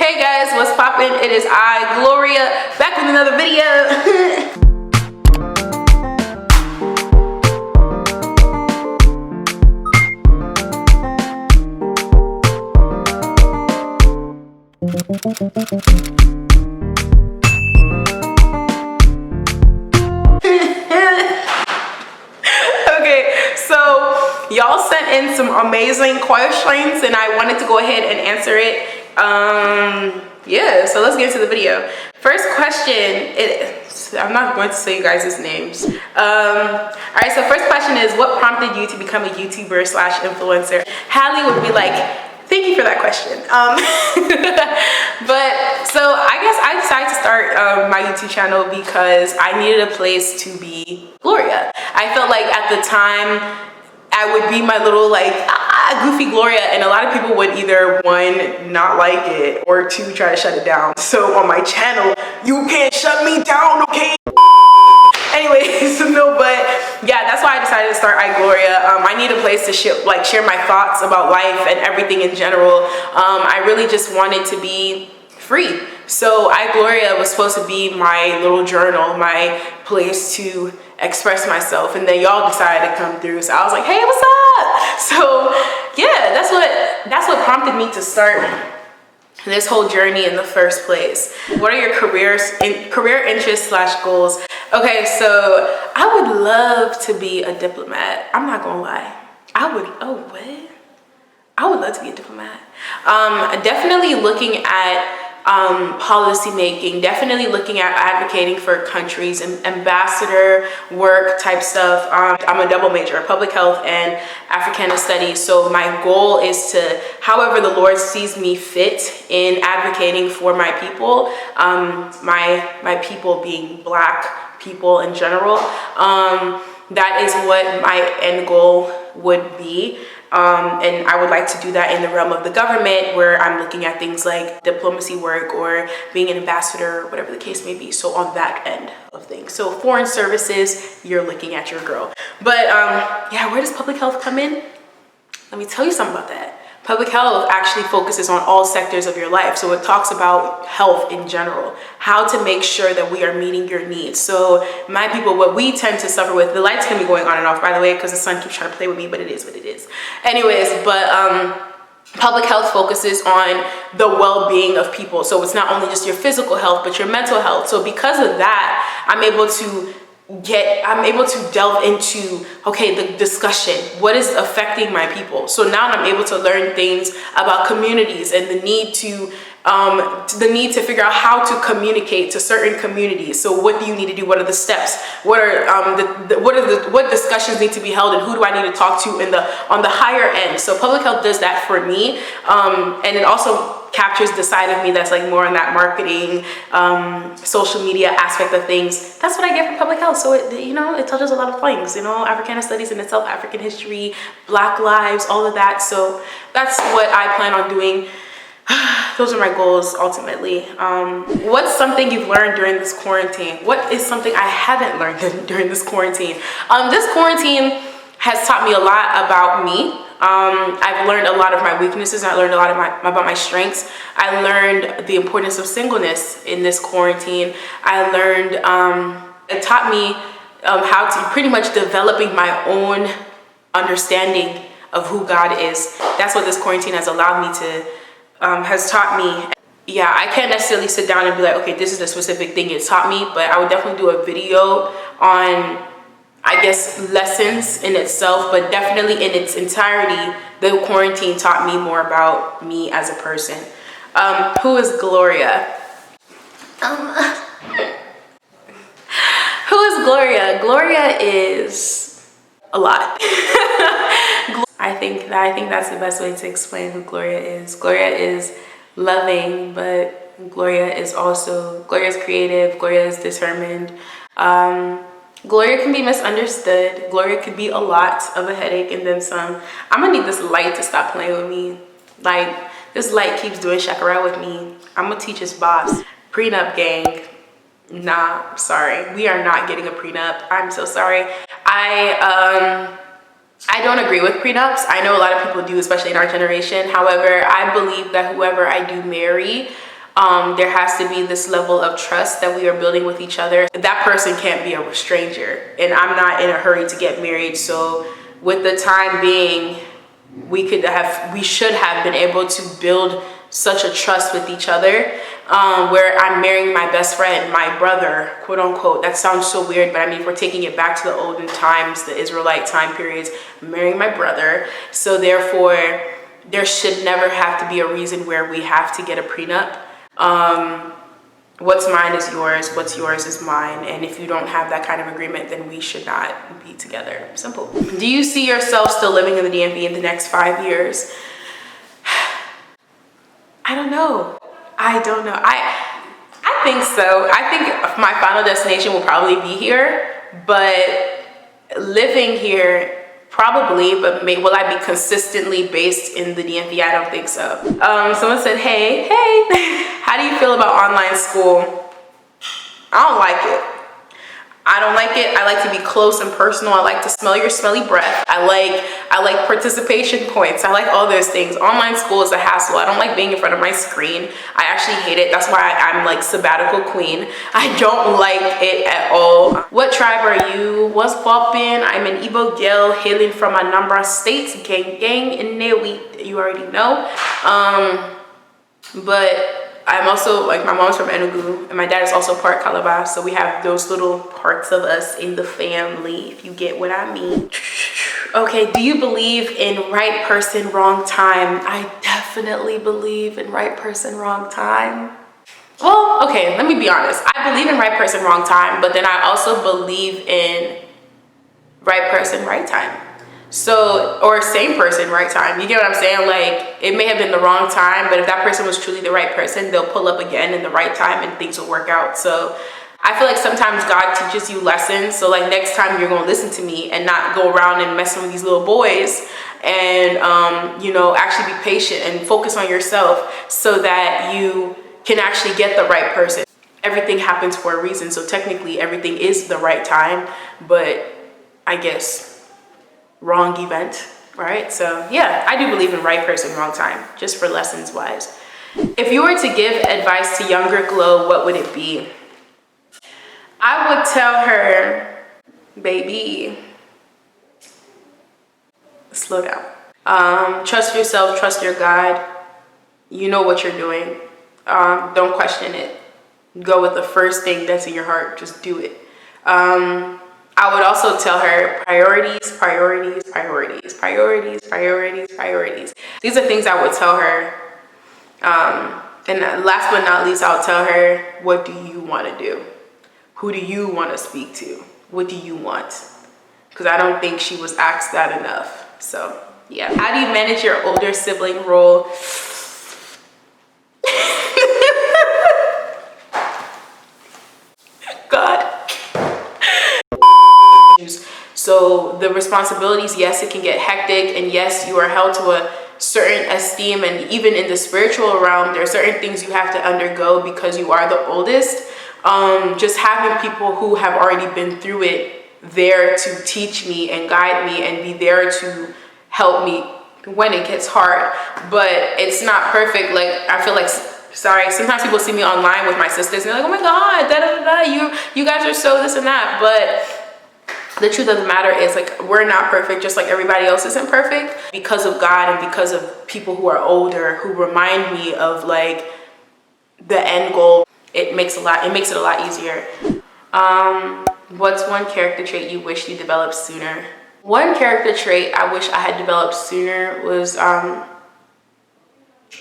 Hey guys, what's poppin'? It is I, Gloria, back with another video. Okay, so y'all sent in some amazing questions and I wanted to go ahead and answer it. Yeah, so let's get into the video. First question, I'm not going to say you guys' names. All right, so first question is, what prompted you to become a YouTuber slash influencer? Hallie would be like, thank you for that question. But so I guess I decided to start my YouTube channel because I needed a place to be Gloria. I felt like at the time I would be my little like goofy Gloria, and a lot of people would either one, not like it, or two, try to shut it down. So on my channel, you can't shut me down, okay? Anyways, no, but yeah, that's why I decided to start iGloriaaa. I need a place to share my thoughts about life and everything in general. I really just wanted to be free. So iGloriaaa was supposed to be my little journal, my place to express myself, and then y'all decided to come through. So I was like, hey, what's up? So yeah, that's what prompted me to start this whole journey in the first place. What are your career interests slash goals? Okay, so I would love to be a diplomat. I'm not gonna lie. I would love to be a diplomat. Definitely looking at policy making, definitely looking at advocating for countries and ambassador work type stuff. I'm a double major, public health and Africana studies. So my goal is to, however the Lord sees me fit in advocating for my people, my people being Black people in general. That is what my end goal would be. And I would like to do that in the realm of the government, where I'm looking at things like diplomacy work or being an ambassador, or whatever the case may be. So on that end of things. So foreign services, you're looking at your girl. But yeah, where does public health come in? Let me tell you something about that. Public health actually focuses on all sectors of your life. So it talks about health in general, how to make sure that we are meeting your needs. So my people, what we tend to suffer with, the lights can be going on and off, by the way, because the sun keeps trying to play with me, but it is what it is. Anyways, but public health focuses on the well-being of people. So it's not only just your physical health, but your mental health. So because of that, I'm able to delve into, okay, the discussion, what is affecting my people. So now I'm able to learn things about communities and the need to figure out how to communicate to certain communities. So what do you need to do? What are the steps? What discussions need to be held, and who do I need to talk to on the higher end? So public health does that for me, and it also captures the side of me that's like more on that marketing, social media aspect of things. That's what I get from public health. So it touches a lot of things, Africana studies in itself, African history, Black lives, all of that. So that's what I plan on doing. Those are my goals ultimately. What's something you've learned during this quarantine? What is something I haven't learned during this quarantine? This quarantine has taught me a lot about me. I've learned a lot of my weaknesses. I learned a lot about my strengths. I learned the importance of singleness in this quarantine. I learned, it taught me how to pretty much developing my own understanding of who God is. That's what this quarantine has allowed me to, has taught me. Yeah, I can't necessarily sit down and be like, okay, this is a specific thing it's taught me, but I would definitely do a video on, I guess, lessons in itself, but definitely in its entirety, the quarantine taught me more about me as a person. Who is Gloria? Who is Gloria? Gloria is a lot. I think that's the best way to explain who Gloria is. Gloria is loving, but Gloria is creative. Gloria is determined. Gloria can be misunderstood. Gloria could be a lot of a headache and then some. I'm gonna need this light to stop playing with me. Like, this light keeps doing shakara with me. I'm gonna teach his boss. Prenup gang. Nah, sorry. We are not getting a prenup. I'm so sorry. I don't agree with prenups. I know a lot of people do, especially in our generation. However, I believe that whoever I do marry, There has to be this level of trust that we are building with each other. That person can't be a stranger, and I'm not in a hurry to get married. So with the time being, we should have been able to build such a trust with each other, where I'm marrying my best friend, my brother, quote unquote. That sounds so weird, but I mean, if we're taking it back to the olden times, the Israelite time periods, I'm marrying my brother. So therefore, there should never have to be a reason where we have to get a prenup. What's mine is yours, what's yours is mine. And if you don't have that kind of agreement, then we should not be together. Simple. Do you see yourself still living in the DMV in the next 5 years? I don't know. I think so. I think my final destination will probably be here, but living here probably, but will I be consistently based in the DMV? I don't think so. Someone said, hey, how do you feel about online school? I don't like it. I don't like it. I like to be close and personal. I like to smell your smelly breath. I like participation points. I like all those things. Online school is a hassle. I don't like being in front of my screen. I actually hate it. That's why I'm like sabbatical queen. I don't like it at all. What tribe are you? What's poppin'? I'm an Igbo girl hailing from Anambra State. Gang in Newi. You already know. But I'm also, like, my mom's from Enugu and my dad is also part Calabar, so we have those little parts of us in the family, if you get what I mean. Okay, do you believe in right person, wrong time? I definitely believe in right person, wrong time. Well, okay, let me be honest. I believe in right person, wrong time, but then I also believe in right person, right time. So, or same person, right time. You get what I'm saying? Like, it may have been the wrong time, but if that person was truly the right person, they'll pull up again in the right time and things will work out. So I feel like sometimes God teaches you lessons. So like next time you're going to listen to me and not go around and messing with these little boys, and, you know, actually be patient and focus on yourself so that you can actually get the right person. Everything happens for a reason. So technically everything is the right time, but I guess wrong event, right? So yeah, I do believe in right person, wrong time, just for lessons wise. If you were to give advice to younger Glo, what would it be? I would tell her, baby, slow down. Trust yourself, trust your God. You know what you're doing. Don't question it. Go with the first thing that's in your heart, just do it. I would also tell her priorities. These are things I would tell her. And last but not least, I'll tell her, what do you want to do? Who do you want to speak to? What do you want? Because I don't think she was asked that enough. So yeah. How do you manage your older sibling role? God. So the responsibilities, yes, it can get hectic, and yes, you are held to a certain esteem, and even in the spiritual realm, there are certain things you have to undergo because you are the oldest. Just having people who have already been through it there to teach me and guide me and be there to help me when it gets hard. But it's not perfect. Like, I feel like, sorry, sometimes people see me online with my sisters and they're like, oh my God, you guys are so this and that. But the truth of the matter is, like, we're not perfect, just like everybody else isn't perfect. Because of God and because of people who are older who remind me of like the end goal, it makes it a lot easier. What's one character trait you wish you developed sooner? One character trait I wish I had developed sooner was I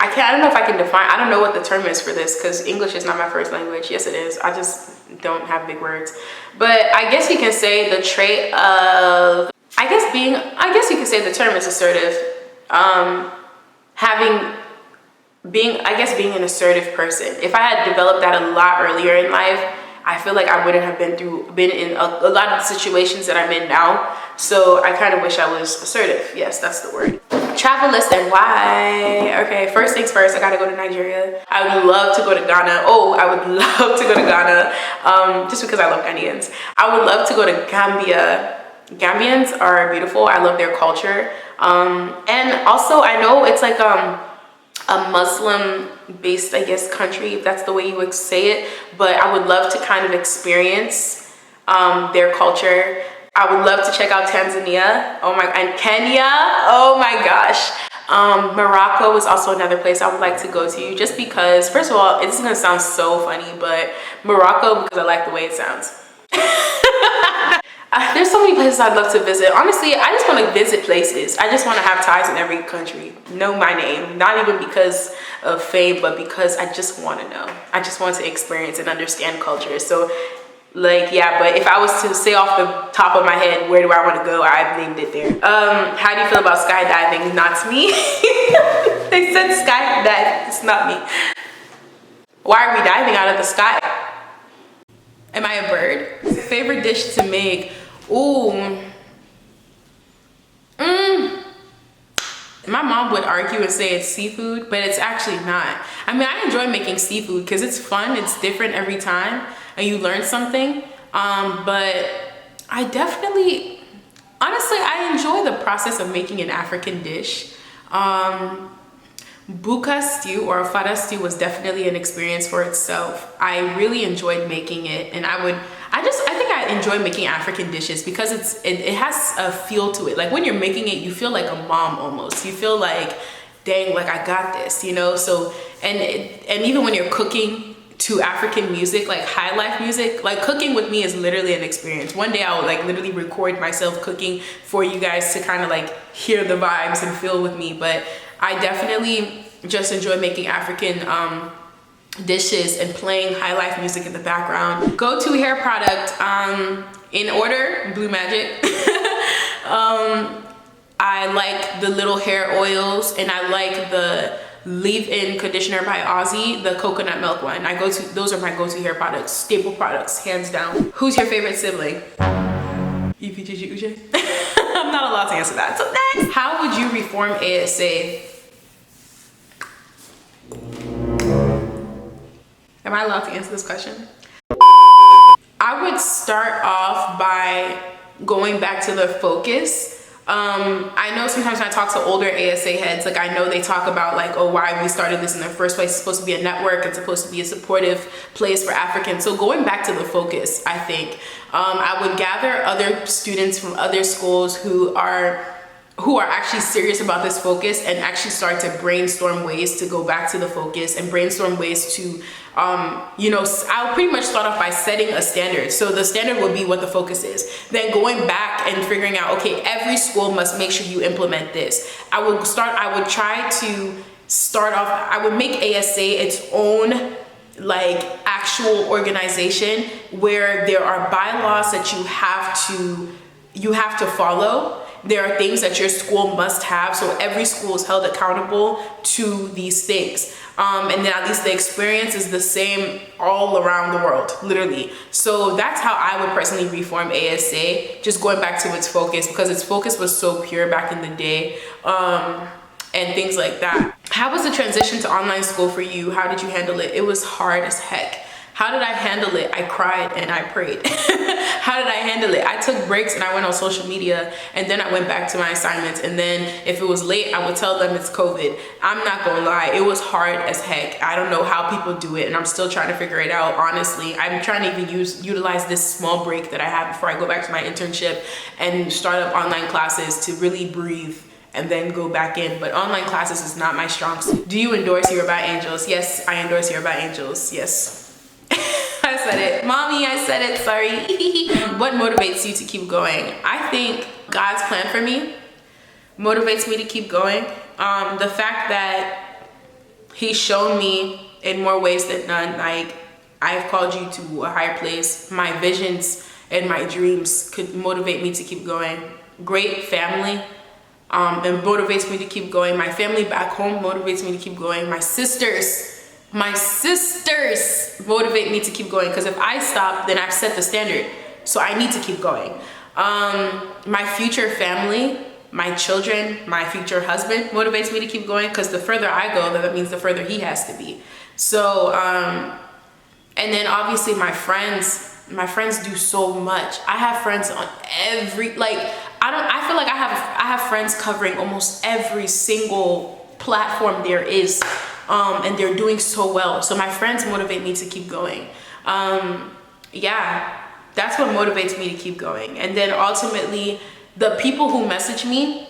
don't know if I can define, I don't know what the term is for this because English is not my first language. Yes, it is. I just don't have big words. But I guess you can say the trait of, I guess you can say the term is assertive. Being an assertive person. If I had developed that a lot earlier in life, I feel like I wouldn't have been in a lot of the situations that I'm in now. So I kind of wish I was assertive. Yes, that's the word. Travel list and why? Okay, first things first, I gotta go to Nigeria. I would love to go to Ghana. Oh, I would love to go to Ghana, just because I love Ghanaians. I would love to go to Gambia. Gambians are beautiful. I love their culture. And also I know it's like, a Muslim-based, I guess, country, if that's the way you would say it. But I would love to kind of experience their culture. I would love to check out Tanzania, and Kenya, oh my gosh. Morocco is also another place I would like to go to, just because, first of all, it's gonna sound so funny, but Morocco, because I like the way it sounds. There's so many places I'd love to visit. Honestly, I just want to visit places. I just want to have ties in every country, know my name, not even because of fame, but because I just want to know. I just want to experience and understand culture. So like, yeah, but if I was to say off the top of my head, where do I want to go, I've named it there. How do you feel about skydiving? Not me. They said skydive, it's not me. Why are we diving out of the sky? Am I a bird? Favorite dish to make? Ooh. My mom would argue and say it's seafood, but it's actually not. I mean, I enjoy making seafood because it's fun, it's different every time, and you learn something. But I definitely, honestly, I enjoy the process of making an African dish. Buka stew or fada stew was definitely an experience for itself. I really enjoyed making it, and I think I enjoy making African dishes because it has a feel to it. Like when you're making it, you feel like a mom almost. You feel like, dang, like I got this, you know? So, and even when you're cooking to African music, like high life music, like cooking with me is literally an experience. One day I would like literally record myself cooking for you guys to kind of like hear the vibes and feel with me. But I definitely just enjoy making African dishes and playing high life music in the background. Go-to hair product, in order, Blue Magic. I like the little hair oils, and I like the leave-in conditioner by Aussie, the coconut milk one. Those are my go-to hair products, staple products, hands down. Who's your favorite sibling? I'm not allowed to answer that. So next, how would you reform ASA? Am I allowed to answer this question? I would start off by going back to the focus. I know sometimes when I talk to older ASA heads, like I know they talk about like, oh, why we started this in the first place. It's supposed to be a network. It's supposed to be a supportive place for Africans. So going back to the focus, I think I would gather other students from other schools who are actually serious about this focus and actually start to brainstorm ways to go back to the focus and brainstorm ways to, you know, I'll pretty much start off by setting a standard. So the standard will be what the focus is. Then going back and figuring out, okay, every school must make sure you implement this. I would try to start off, I would make ASA its own like actual organization where there are bylaws that you have to follow. There are things that your school must have, so every school is held accountable to these things. And then at least the experience is the same all around the world, literally. So that's how I would personally reform ASA, just going back to its focus, because its focus was so pure back in the day, and things like that. How was the transition to online school for you? How did you handle it? It was hard as heck. How did I handle it? I cried and I prayed. How did I handle it? I took breaks and I went on social media, and then I went back to my assignments, and then if it was late, I would tell them it's COVID. I'm not gonna lie, it was hard as heck. I don't know how people do it, and I'm still trying to figure it out, honestly. I'm trying to even utilize this small break that I have before I go back to my internship and start up online classes to really breathe and then go back in. But online classes is not my strong suit. Do you endorse Yoruba Angels? Yes, I endorse Yoruba Angels, yes. I said it. Mommy, I said it, sorry. What motivates you to keep going? I think God's plan for me motivates me to keep going. The fact that He's shown me in more ways than none, like I've called you to a higher place. My visions and my dreams could motivate me to keep going. Great family, it motivates me to keep going. My family back home motivates me to keep going. My sisters motivate me to keep going, because if I stop, then I've set the standard, so I need to keep going. My future family, my children, my future husband motivates me to keep going, because the further I go, that means the further he has to be. So and then obviously my friends do so much. I have friends on every, like I feel like I have friends covering almost every single platform there is, and they're doing so well. So my friends motivate me to keep going. Yeah, that's what motivates me to keep going. And then ultimately, the people who message me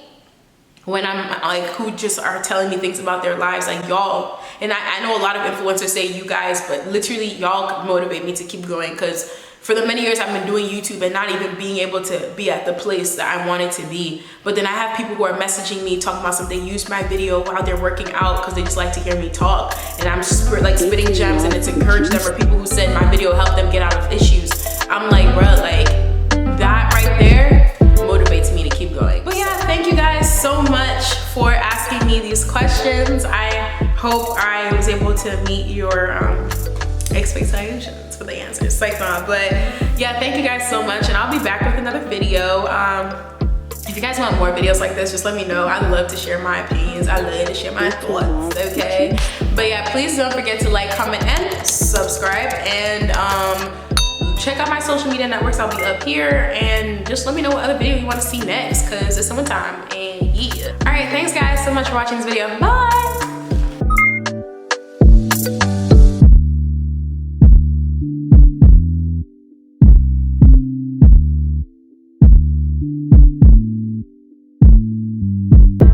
when I'm like, who just are telling me things about their lives, like y'all, and I know a lot of influencers say you guys, but literally y'all motivate me to keep going, because for the many years I've been doing YouTube and not even being able to be at the place that I wanted to be. But then I have people who are messaging me talking about something, they use my video while they're working out because they just like to hear me talk. And I'm just like spitting gems, and it's encouraged them, or people who said my video helped them get out of issues. I'm like, bruh, like that right there motivates me to keep going. But yeah, thank you guys so much for asking me these questions. I hope I was able to meet your expectations for the answers. Like, but yeah, thank you guys so much, and I'll be back with another video. If you guys want more videos like this, just let me know. I love to share my opinions. I love to share my thoughts, okay? But yeah, please don't forget to like, comment, and subscribe, and check out my social media networks. I'll be up here, and just let me know what other video you want to see next, because it's summertime, and yeah. All right, thanks guys so much for watching this video. Bye.